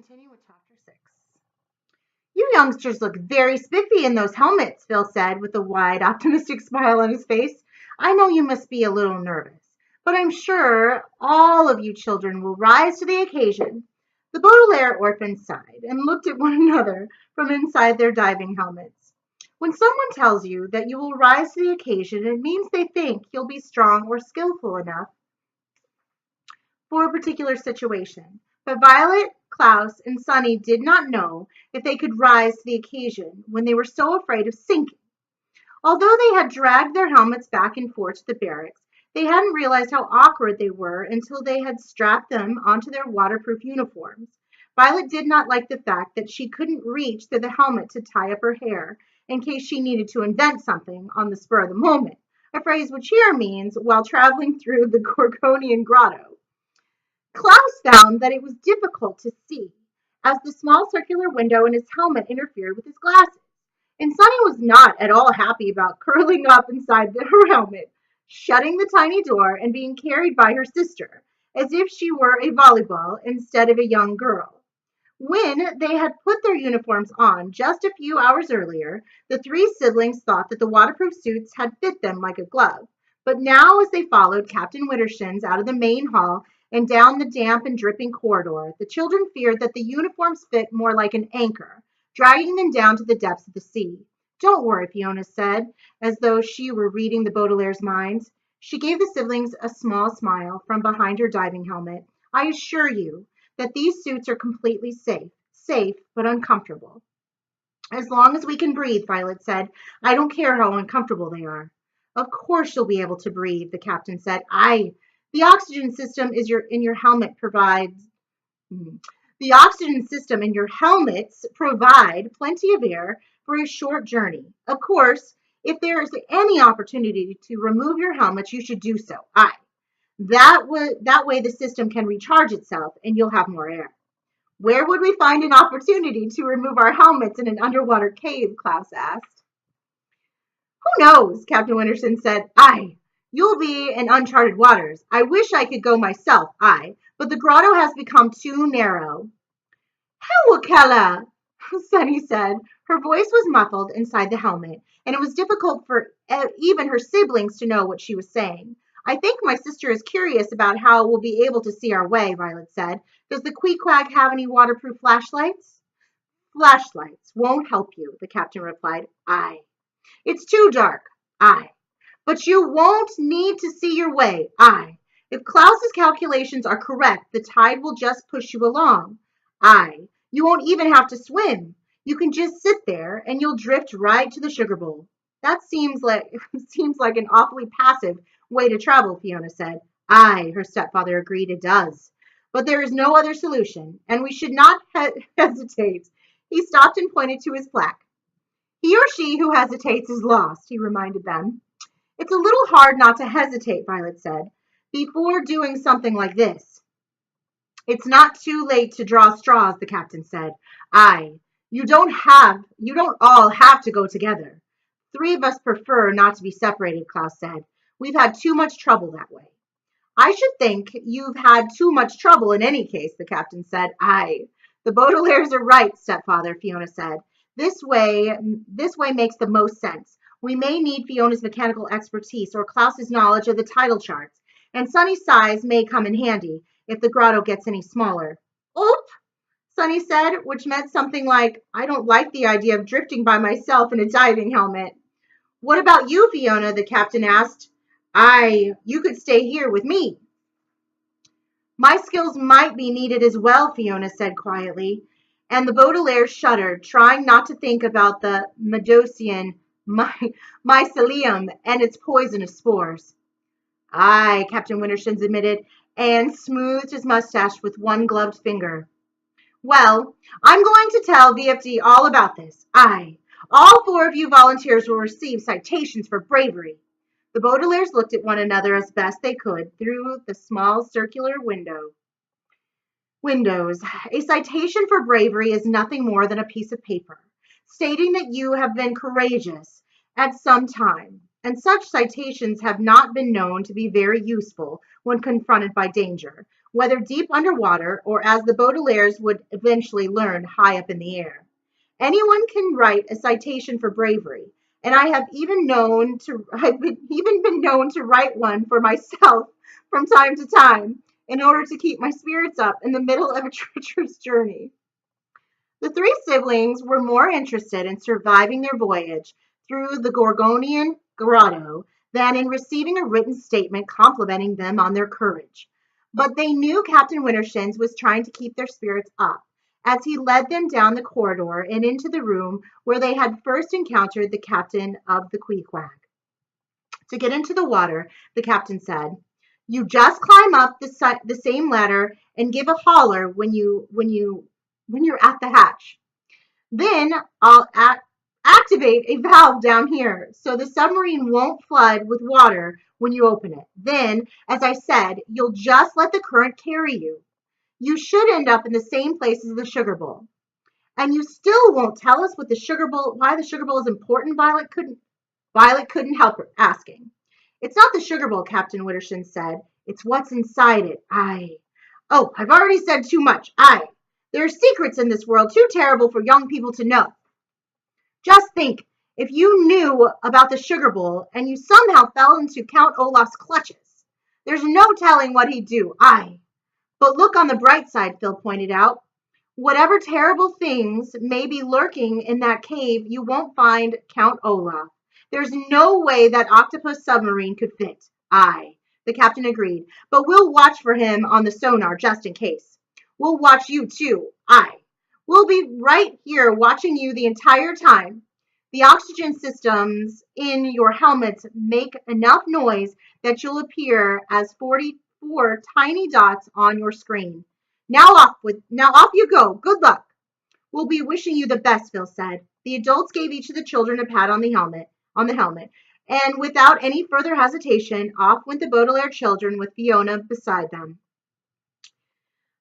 Continue with chapter 6. You youngsters look very spiffy in those helmets, Phil said with a wide, optimistic smile on his face. I know you must be a little nervous, but I'm sure all of you children will rise to the occasion. The Baudelaire orphans sighed and looked at one another from inside their diving helmets. When someone tells you that you will rise to the occasion, it means they think you'll be strong or skillful enough for a particular situation. But Violet, Klaus, and Sunny did not know if they could rise to the occasion when they were so afraid of sinking. Although they had dragged their helmets back and forth to the barracks, they hadn't realized how awkward they were until they had strapped them onto their waterproof uniforms. Violet did not like the fact that she couldn't reach through the helmet to tie up her hair in case she needed to invent something on the spur of the moment, a phrase which here means while traveling through the Gorgonian Grotto. Klaus found that it was difficult to see, as the small circular window in his helmet interfered with his glasses. And Sunny was not at all happy about curling up inside her helmet, shutting the tiny door, and being carried by her sister, as if she were a volleyball instead of a young girl. When they had put their uniforms on just a few hours earlier, the three siblings thought that the waterproof suits had fit them like a glove. But now, as they followed Captain Wittershins out of the main hall and down the damp and dripping corridor, the children feared that the uniforms fit more like an anchor, dragging them down to the depths of the sea. Don't worry, Fiona said, as though she were reading the Baudelaire's minds. She gave the siblings a small smile from behind her diving helmet. I assure you that these suits are completely safe but uncomfortable. As long as we can breathe, Violet said. I don't care how uncomfortable they are. Of course you'll be able to breathe, the captain said. The oxygen system in your helmet provides the oxygen system in your helmets provide plenty of air for a short journey. Of course, if there is any opportunity to remove your helmets, you should do so. That way the system can recharge itself and you'll have more air. Where would we find an opportunity to remove our helmets in an underwater cave? Klaus asked. Who knows? Captain Winterson said. You'll be in uncharted waters. I wish I could go myself, but the grotto has become too narrow. Hewakella, Sunny said. Her voice was muffled inside the helmet, and it was difficult for even her siblings to know what she was saying. I think my sister is curious about how we'll be able to see our way, Violet said. Does the Queequeg have any waterproof flashlights? Flashlights won't help you, the captain replied. It's too dark. But you won't need to see your way. If Klaus's calculations are correct, the tide will just push you along. You won't even have to swim. You can just sit there and you'll drift right to the sugar bowl. That seems like an awfully passive way to travel, Fiona said. Her stepfather agreed. It does. But there is no other solution, and we should not hesitate. He stopped and pointed to his plaque. He or she who hesitates is lost, he reminded them. It's a little hard not to hesitate, Violet said, before doing something like this. It's not too late to draw straws, the captain said. You don't all have to go together. 3 of us prefer not to be separated, Klaus said. We've had too much trouble that way. I should think you've had too much trouble in any case, the captain said. The Baudelaires are right, stepfather, Fiona said. This way makes the most sense. We may need Fiona's mechanical expertise or Klaus's knowledge of the tidal charts, and Sunny's size may come in handy if the grotto gets any smaller. Oop, Sunny said, which meant something like, I don't like the idea of drifting by myself in a diving helmet. What about you, Fiona? The captain asked. You could stay here with me. My skills might be needed as well, Fiona said quietly, and the Baudelaire shuddered, trying not to think about the Medosian mycelium and its poisonous spores. Captain Wintershins admitted, and smoothed his mustache with one gloved finger. Well, I'm going to tell VFD all about this. All 4 of you volunteers will receive citations for bravery. The Baudelaires looked at one another as best they could through the small circular windows. A citation for bravery is nothing more than a piece of paper, stating that you have been courageous at some time, and such citations have not been known to be very useful when confronted by danger, whether deep underwater or, as the Baudelaires would eventually learn, high up in the air. Anyone can write a citation for bravery, and I've even been known to write one for myself from time to time in order to keep my spirits up in the middle of a treacherous journey. The three siblings were more interested in surviving their voyage through the Gorgonian grotto than in receiving a written statement complimenting them on their courage. But they knew Captain Wintershins was trying to keep their spirits up as he led them down the corridor and into the room where they had first encountered the captain of the Queequeg. To get into the water, the captain said, "You just climb up the same ladder and give a holler when you're at the hatch. Then I'll activate a valve down here so the submarine won't flood with water when you open it. Then, as I said, you'll just let the current carry you. You should end up in the same place as the sugar bowl. And you still won't tell us why the sugar bowl is important," Violet couldn't help asking. "It's not the sugar bowl," Captain Wittershin said. "It's what's inside it. Oh, I've already said too much. There are secrets in this world too terrible for young people to know. Just think, if you knew about the sugar bowl and you somehow fell into Count Olaf's clutches. There's no telling what he'd do. But look on the bright side," Phil pointed out. "Whatever terrible things may be lurking in that cave, you won't find Count Olaf. There's no way that octopus submarine could fit." The captain agreed. "But we'll watch for him on the sonar just in case. We'll watch you too. We'll be right here watching you the entire time. The oxygen systems in your helmets make enough noise that you'll appear as 44 tiny dots on your screen. Now off you go. Good luck." "We'll be wishing you the best," Phil said. The adults gave each of the children a pat on the helmet, and without any further hesitation, off went the Baudelaire children with Fiona beside them.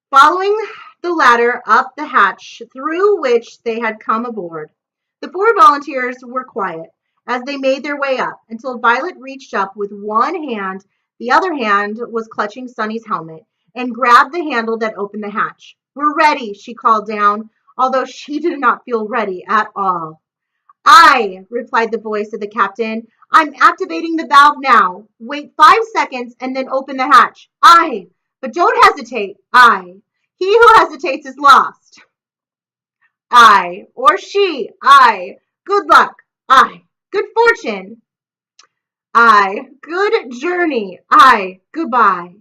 Following the ladder up the hatch through which they had come aboard, the four volunteers were quiet as they made their way up until Violet reached up with one hand. The other hand was clutching Sunny's helmet and grabbed the handle that opened the hatch. "We're ready," she called down, although she did not feel ready at all. "Aye," replied the voice of the captain. "I'm activating the valve now. Wait 5 seconds and then open the hatch. Aye, but don't hesitate. He who hesitates is lost. Or she. Good luck. Good fortune. Good journey. Goodbye."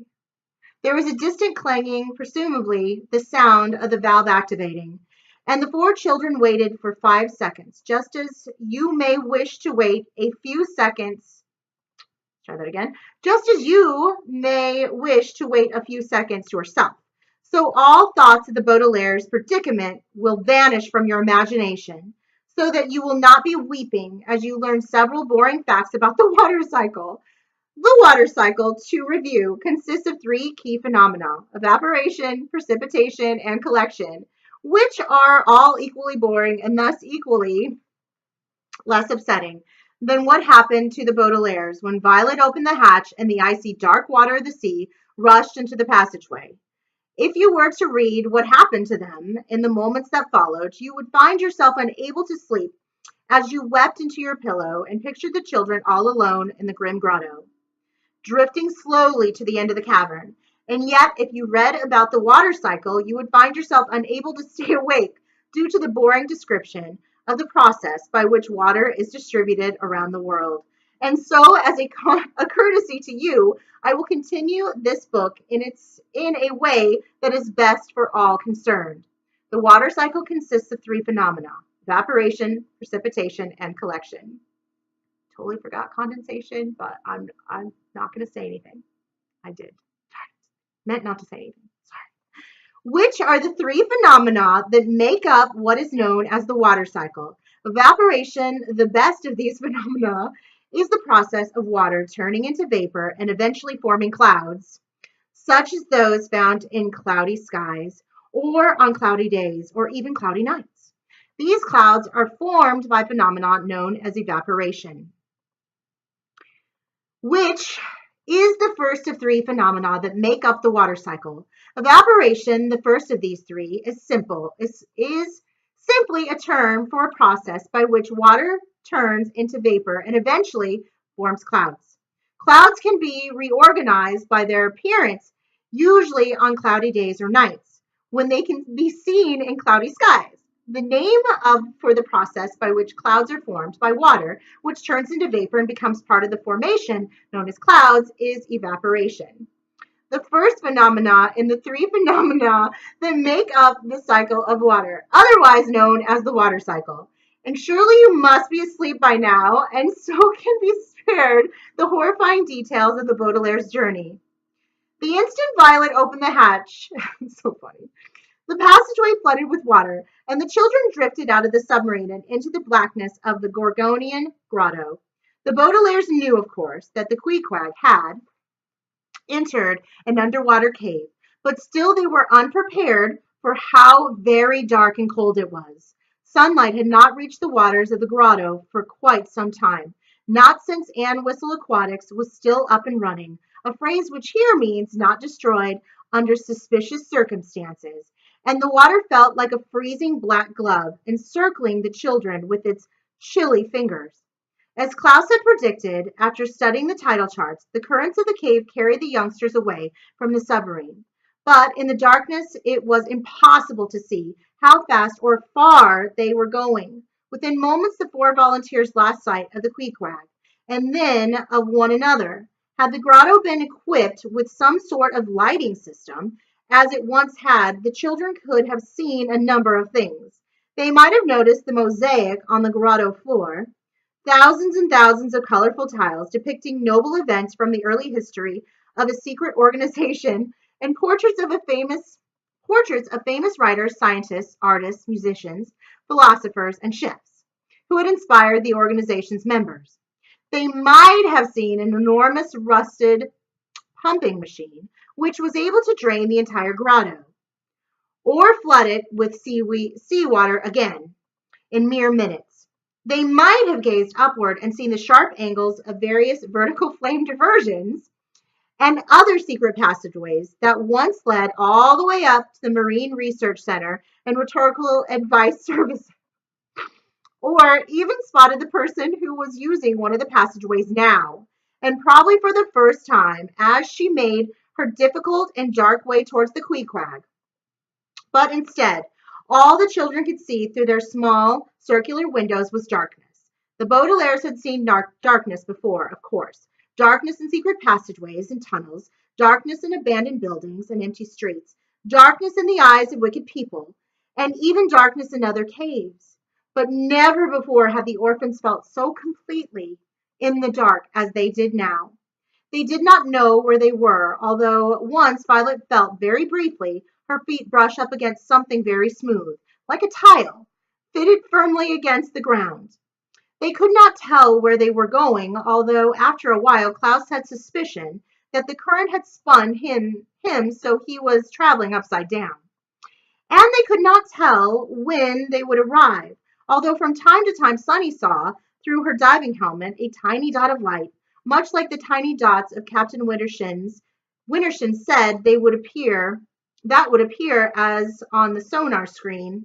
There was a distant clanging, presumably the sound of the valve activating, and the four children waited for 5 seconds, just as you may wish to wait a few seconds. Try that again. Just as you may wish to wait a few seconds yourself. So all thoughts of the Baudelaire's predicament will vanish from your imagination, so that you will not be weeping as you learn several boring facts about the water cycle. The water cycle, to review, consists of three key phenomena: evaporation, precipitation, and collection, which are all equally boring and thus equally less upsetting than what happened to the Baudelaires when Violet opened the hatch and the icy dark water of the sea rushed into the passageway. If you were to read what happened to them in the moments that followed, you would find yourself unable to sleep as you wept into your pillow and pictured the children all alone in the grim grotto, drifting slowly to the end of the cavern. And yet, if you read about the water cycle, you would find yourself unable to stay awake due to the boring description of the process by which water is distributed around the world. And so, as a courtesy to you, I will continue this book in a way that is best for all concerned. The water cycle consists of three phenomena: evaporation, precipitation, and collection. Totally forgot condensation, but I'm not going to say anything. I did. Meant not to say anything. Sorry. Which are the three phenomena that make up what is known as the water cycle. Evaporation, the best of these phenomena, is the process of water turning into vapor and eventually forming clouds, such as those found in cloudy skies or on cloudy days or even cloudy nights. These clouds are formed by phenomena known as evaporation, which is the first of three phenomena that make up the water cycle. Evaporation, the first of these three, is simply a term for a process by which water turns into vapor and eventually forms clouds. Clouds can be reorganized by their appearance, usually on cloudy days or nights, when they can be seen in cloudy skies. The name for the process by which clouds are formed by water, which turns into vapor and becomes part of the formation known as clouds, is evaporation. The first phenomena in the three phenomena that make up the cycle of water, otherwise known as the water cycle. And surely you must be asleep by now, and so can be spared the horrifying details of the Baudelaire's journey. The instant Violet opened the hatch, it's so funny, the passageway flooded with water, and the children drifted out of the submarine and into the blackness of the Gorgonian grotto. The Baudelaires knew, of course, that the Queequeg had entered an underwater cave, but still they were unprepared for how very dark and cold it was. Sunlight had not reached the waters of the grotto for quite some time, not since Ann Whistle Aquatics was still up and running, a phrase which here means not destroyed under suspicious circumstances, and the water felt like a freezing black glove encircling the children with its chilly fingers. As Klaus had predicted, after studying the tidal charts, the currents of the cave carried the youngsters away from the submarine. But in the darkness, it was impossible to see how fast or far they were going. Within moments, the four volunteers lost sight of the Queequeg, and then of one another. Had the grotto been equipped with some sort of lighting system, as it once had, the children could have seen a number of things. They might have noticed the mosaic on the grotto floor, thousands and thousands of colorful tiles depicting noble events from the early history of a secret organization, and portraits of famous writers, scientists, artists, musicians, philosophers, and chefs who had inspired the organization's members. They might have seen an enormous rusted pumping machine which was able to drain the entire grotto or flood it with seawater again in mere minutes. They might have gazed upward and seen the sharp angles of various vertical flame diversions and other secret passageways that once led all the way up to the Marine Research Center and Rhetorical Advice Service, or even spotted the person who was using one of the passageways now, and probably for the first time as she made her difficult and dark way towards the Queequeg. But instead, all the children could see through their small circular windows was darkness. The Baudelaires had seen darkness before, of course. Darkness in secret passageways and tunnels, darkness in abandoned buildings and empty streets, darkness in the eyes of wicked people, and even darkness in other caves. But never before had the orphans felt so completely in the dark as they did now. They did not know where they were, although once Violet felt very briefly her feet brush up against something very smooth, like a tile, fitted firmly against the ground. They could not tell where they were going, although after a while Klaus had suspicion that the current had spun him so he was traveling upside down. And they could not tell when they would arrive, although from time to time Sunny saw, through her diving helmet, a tiny dot of light, much like the tiny dots of Captain Wintershin said that would appear as on the sonar screen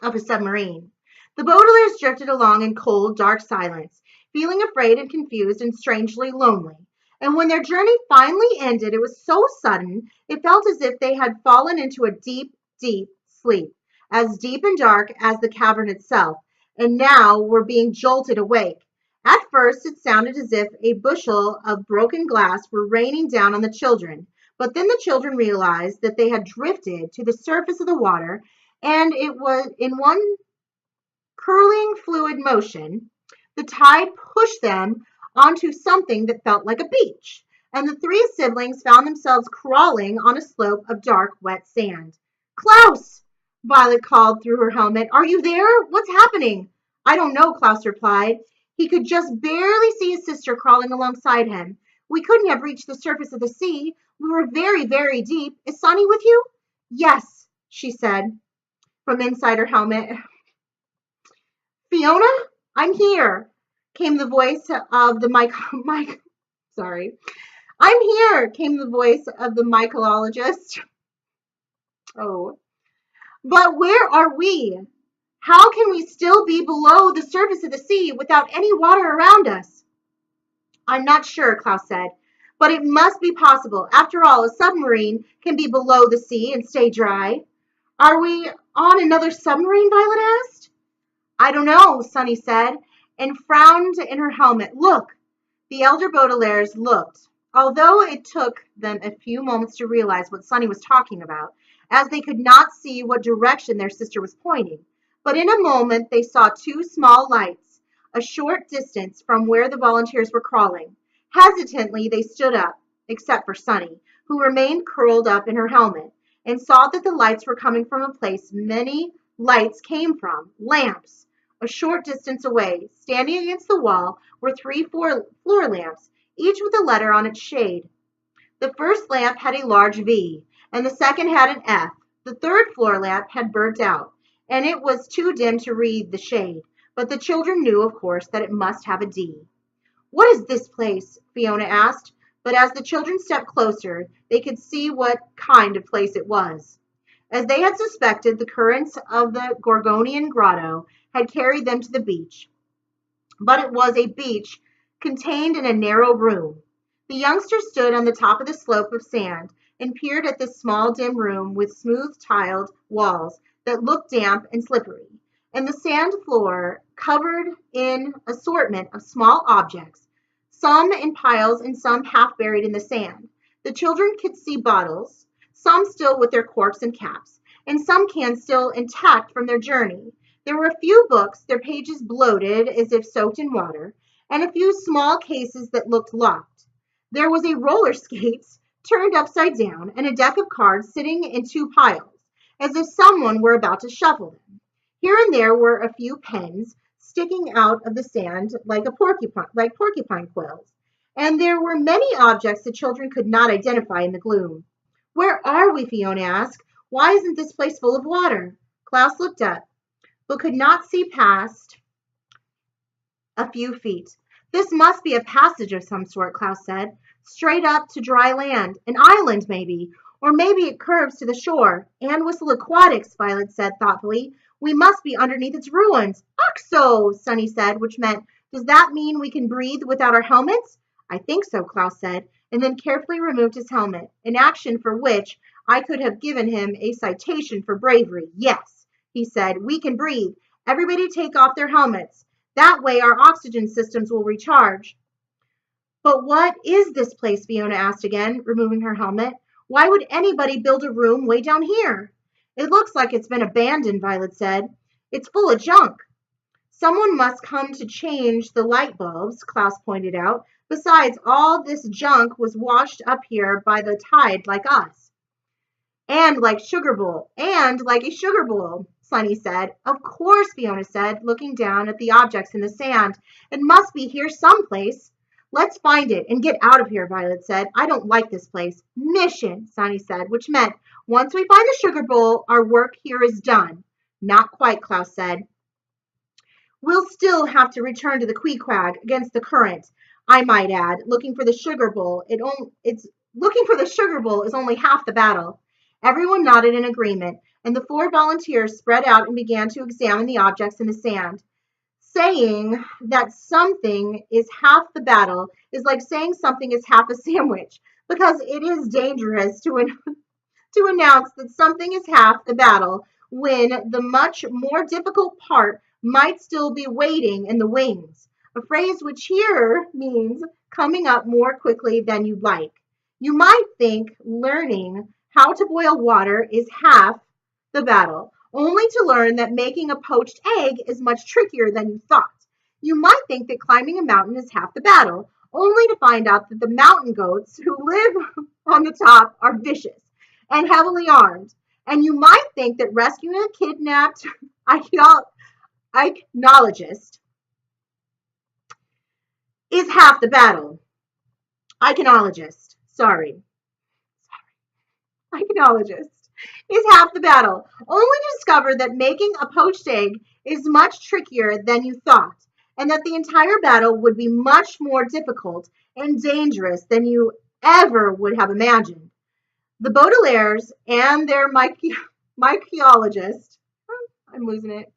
of a submarine. The Baudelaires drifted along in cold, dark silence, feeling afraid and confused and strangely lonely. And when their journey finally ended, it was so sudden, it felt as if they had fallen into a deep, deep sleep, as deep and dark as the cavern itself, and now were being jolted awake. At first, it sounded as if a bushel of broken glass were raining down on the children, but then the children realized that they had drifted to the surface of the water, and it was in one curling fluid motion. The tide pushed them onto something that felt like a beach, and the three siblings found themselves crawling on a slope of dark, wet sand. Klaus! Violet called through her helmet. Are you there? What's happening? I don't know, Klaus replied. He could just barely see his sister crawling alongside him. We couldn't have reached the surface of the sea. We were very, very deep. Is Sonny with you? Yes, she said from inside her helmet. Fiona, I'm here, came the voice of the Mike. Sorry. I'm here, came the voice of the mycologist. Oh, but where are we? How can we still be below the surface of the sea without any water around us? I'm not sure, Klaus said, but it must be possible. After all, a submarine can be below the sea and stay dry. Are we on another submarine? Violet asked. I don't know, Sunny said, and frowned in her helmet. Look! The elder Baudelaires looked, although it took them a few moments to realize what Sunny was talking about, as they could not see what direction their sister was pointing. But in a moment they saw two small lights, a short distance from where the volunteers were crawling. Hesitantly they stood up, except for Sunny, who remained curled up in her helmet, and saw that the lights were coming from a place many lights came from, lamps. A short distance away, standing against the wall, were three floor lamps, each with a letter on its shade. The first lamp had a large V, and the second had an F. The third floor lamp had burnt out, and it was too dim to read the shade, but the children knew, of course, that it must have a D. What is this place? Fiona asked, but as the children stepped closer, they could see what kind of place it was. As they had suspected, the currents of the Gorgonian grotto had carried them to the beach, but it was a beach contained in a narrow room. The youngsters stood on the top of the slope of sand and peered at this small dim room with smooth tiled walls that looked damp and slippery, and the sand floor covered in assortment of small objects, some in piles and some half buried in the sand. The children could see bottles, some still with their corks and caps, and some cans still intact from their journey. There were a few books, their pages bloated as if soaked in water, and a few small cases that looked locked. There was a roller skates turned upside down and a deck of cards sitting in two piles, as if someone were about to shuffle them. Here and there were a few pens sticking out of the sand like porcupine quills, and there were many objects the children could not identify in the gloom. Where are we? Fiona asked. Why isn't this place full of water? Klaus looked up, but could not see past a few feet. This must be a passage of some sort, Klaus said. Straight up to dry land, an island maybe, or maybe it curves to the shore. And whistle aquatics, Violet said thoughtfully. We must be underneath its ruins. Oxo, Sunny said, which meant, does that mean we can breathe without our helmets? I think so, Klaus said, and then carefully removed his helmet, an action for which I could have given him a citation for bravery. Yes, he said, we can breathe. Everybody take off their helmets. That way our oxygen systems will recharge. But what is this place? Fiona asked again, removing her helmet. Why would anybody build a room way down here? It looks like it's been abandoned, Violet said. It's full of junk. Someone must come to change the light bulbs, Klaus pointed out. Besides, all this junk was washed up here by the tide like us. And like a sugar bowl, Sunny said. Of course, Fiona said, looking down at the objects in the sand. It must be here someplace. Let's find it and get out of here, Violet said. I don't like this place. Mission, Sunny said, which meant once we find the sugar bowl, our work here is done. Not quite, Klaus said. We'll still have to return to the Queequeg against the current, I might add. Looking for the sugar bowl is only half the battle. Everyone nodded in agreement, and the four volunteers spread out and began to examine the objects in the sand. Saying that something is half the battle is like saying something is half a sandwich, because it is dangerous to announce that something is half the battle when the much more difficult part might still be waiting in the wings, a phrase which here means coming up more quickly than you'd like. You might think learning how to boil water is half the battle, only to learn that making a poached egg is much trickier than you thought. You might think that climbing a mountain is half the battle, only to find out that the mountain goats who live on the top are vicious and heavily armed. And you might think that rescuing a kidnapped ichnologist is half the battle. Ichnologist is half the battle, only to discover that making a poached egg is much trickier than you thought, and that the entire battle would be much more difficult and dangerous than you ever would have imagined. The Baudelaires and their mycologist, I'm losing it,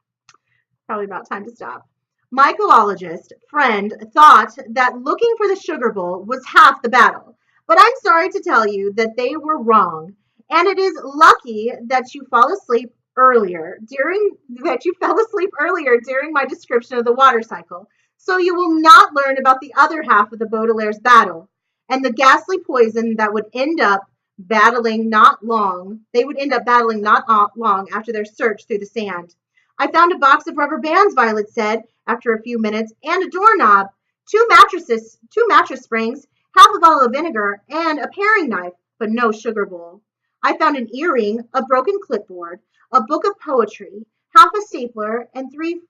probably about time to stop. Mycologist friend thought that looking for the sugar bowl was half the battle, but I'm sorry to tell you that they were wrong. And it is lucky that you fell asleep earlier during my description of the water cycle, so you will not learn about the other half of the Baudelaire's battle and the ghastly poison that would end up battling not long. They would end up battling not long after their search through the sand. I found a box of rubber bands, Violet said after a few minutes, and a doorknob, two mattress springs, half a bottle of vinegar, and a paring knife, but no sugar bowl. I found an earring, a broken clipboard, a book of poetry, half a stapler, and three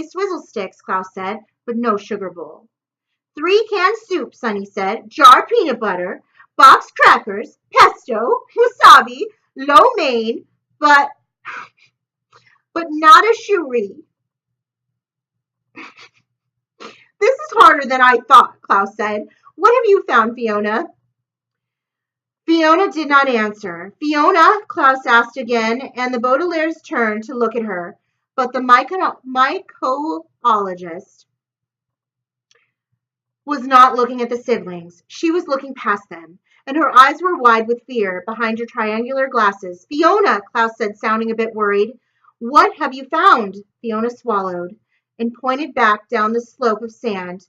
swizzle sticks, Klaus said, but no sugar bowl. 3 canned soup, Sunny said, jar peanut butter, box crackers, pesto, wasabi, lo mein, but not a chourie. This is harder than I thought, Klaus said. What have you found, Fiona? Fiona did not answer. Fiona, Klaus asked again, and the Baudelaires turned to look at her. But the mycologist was not looking at the siblings. She was looking past them, and her eyes were wide with fear behind her triangular glasses. Fiona, Klaus said, sounding a bit worried. What have you found? Fiona swallowed and pointed back down the slope of sand.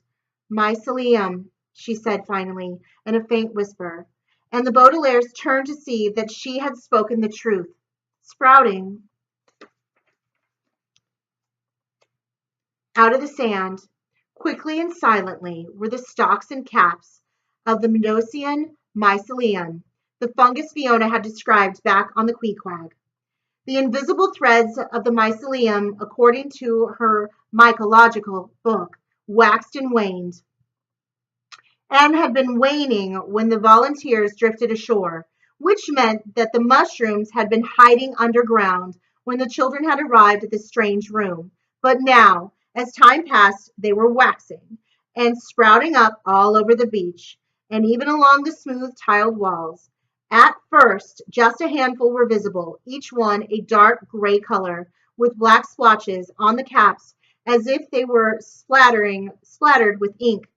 Mycelium, she said finally, in a faint whisper, and the Baudelaires turned to see that she had spoken the truth. Sprouting out of the sand, quickly and silently, were the stalks and caps of the Mendocian mycelium, the fungus Fiona had described back on the Queequeg. The invisible threads of the mycelium, according to her mycological book, waxed and waned, and had been waning when the volunteers drifted ashore, which meant that the mushrooms had been hiding underground when the children had arrived at this strange room. But now, as time passed, they were waxing and sprouting up all over the beach, and even along the smooth tiled walls. At first, just a handful were visible, each one a dark gray color, with black splotches on the caps as if they were splattered with ink.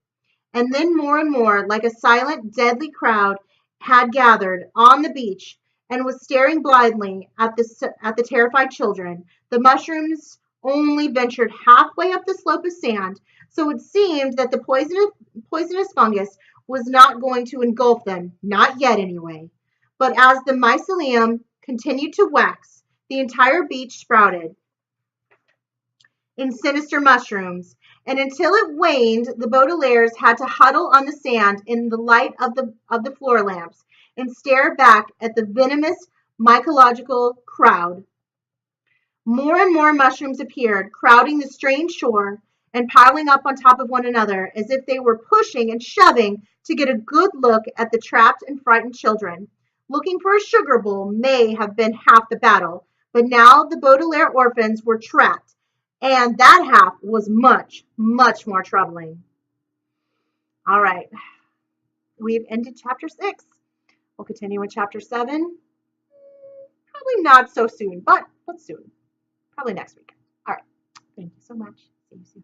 And then more and more, like a silent, deadly crowd, had gathered on the beach and was staring blindly at the terrified children. The mushrooms only ventured halfway up the slope of sand, so it seemed that the poisonous fungus was not going to engulf them, not yet anyway. But as the mycelium continued to wax, the entire beach sprouted in sinister mushrooms, and until it waned, the Baudelaires had to huddle on the sand in the light of the floor lamps and stare back at the venomous mycological crowd. More and more mushrooms appeared, crowding the strange shore and piling up on top of one another as if they were pushing and shoving to get a good look at the trapped and frightened children. Looking for a sugar bowl may have been half the battle, but now the Baudelaire orphans were trapped, and that half was much, much more troubling. All right, we've ended chapter 6. We'll continue with chapter 7. Probably not so soon, but soon. Probably next week. All right. Thank you so much. See you soon.